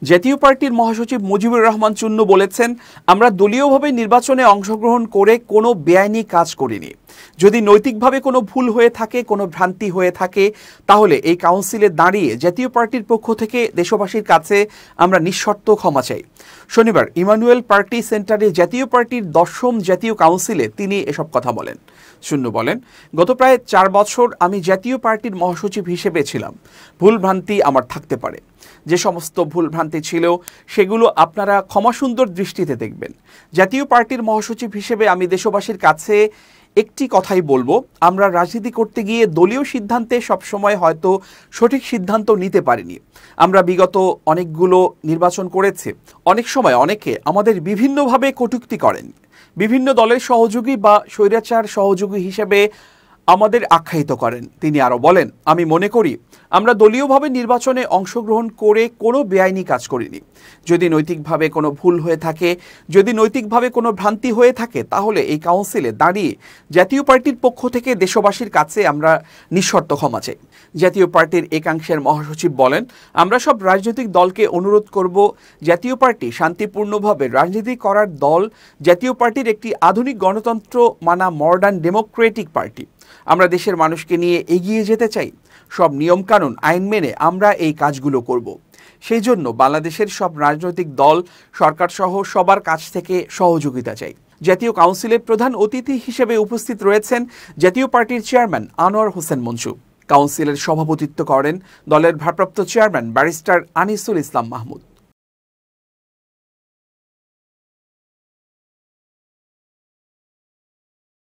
জাতীয় পার্টির মহাসচিব মুজিবুর রহমান চুন্নু বলেছেন, আমরা দলীয়ভাবে নির্বাচনে অংশগ্রহণ করে কোনো বেআইনি কাজ করিনি। যদি নৈতিকভাবে কোনো ভুল হয়ে থাকে, কোনো ভ্রান্তি হয়ে থাকে, তাহলে এই কাউন্সিলে দাঁড়িয়ে জাতীয় পার্টির পক্ষ থেকে দেশবাসীর কাছে আমরা নিঃশর্ত ক্ষমা চাই। শনিবার ইমানুয়েল পার্টি সেন্টারে জাতীয় পার্টির 10ম জাতীয় কাউন্সিলে তিনি এসব কথা বলেন। চুন্নু বলেন, গত প্রায় 4 বছর আমি জাতীয় পার্টির মহাসচিব হিসেবে ছিলাম। ভুলভ্রান্তি আমার থাকতে পারে। যে সমস্ত ভুলভ্রান্তি ছিল সেগুলো আপনারা ক্ষমাসুন্দর দৃষ্টিতে দেখবেন। জাতীয় পার্টির মহাসচিব হিসেবে আমি দেশবাসীর কাছে একটি কথাই বলবো, আমরা রাজনীতি করতে গিয়ে দলীয় সিদ্ধান্তে সবসময় হয়তো সঠিক সিদ্ধান্ত নিতে পারিনি। আমরা বিগত অনেকগুলো নির্বাচন করেছি। অনেক সময় অনেকে আমাদের বিভিন্নভাবে কটূক্তি করেন, বিভিন্ন দলের সহযোগী বা স্বৈরাচার সহযোগী হিসেবে আমাদের আখ্যায়িত করেন। তিনি আরও বলেন, আমি মনে করি আমরা দলীয়ভাবে নির্বাচনে অংশগ্রহণ করে কোনো বেআইনি কাজ করিনি। যদি নৈতিকভাবে কোনো ভুল হয়ে থাকে, যদি নৈতিকভাবে কোনো ভ্রান্তি হয়ে থাকে, তাহলে এই কাউন্সিলে দাঁড়িয়ে জাতীয় পার্টির পক্ষ থেকে দেশবাসীর কাছে আমরা নিঃশর্ত ক্ষমা চাই। জাতীয় পার্টির একাংশের মহাসচিব বলেন, আমরা সব রাজনৈতিক দলকে অনুরোধ করব, জাতীয় পার্টি শান্তিপূর্ণভাবে রাজনীতি করার দল। জাতীয় পার্টির একটি আধুনিক গণতন্ত্র মানা মডার্ন ডেমোক্রেটিক পার্টি। আমরা দেশের মানুষকে নিয়ে এগিয়ে যেতে চাই। সব নিয়মকানুন আইন মেনে আমরা এই কাজগুলো করব। সেই জন্য বাংলাদেশের সব রাজনৈতিক দল, সরকার সহ সবার কাছ থেকে সহযোগিতা চাই। জাতীয় কাউন্সিলের প্রধান অতিথি হিসেবে উপস্থিত রয়েছেন জাতীয় পার্টির চেয়ারম্যান আনোয়ার হোসেন মঞ্জু। কাউন্সিলের সভাপতিত্ব করেন দলের ভারপ্রাপ্ত চেয়ারম্যান ব্যারিস্টার আনিসুল ইসলাম মাহমুদ।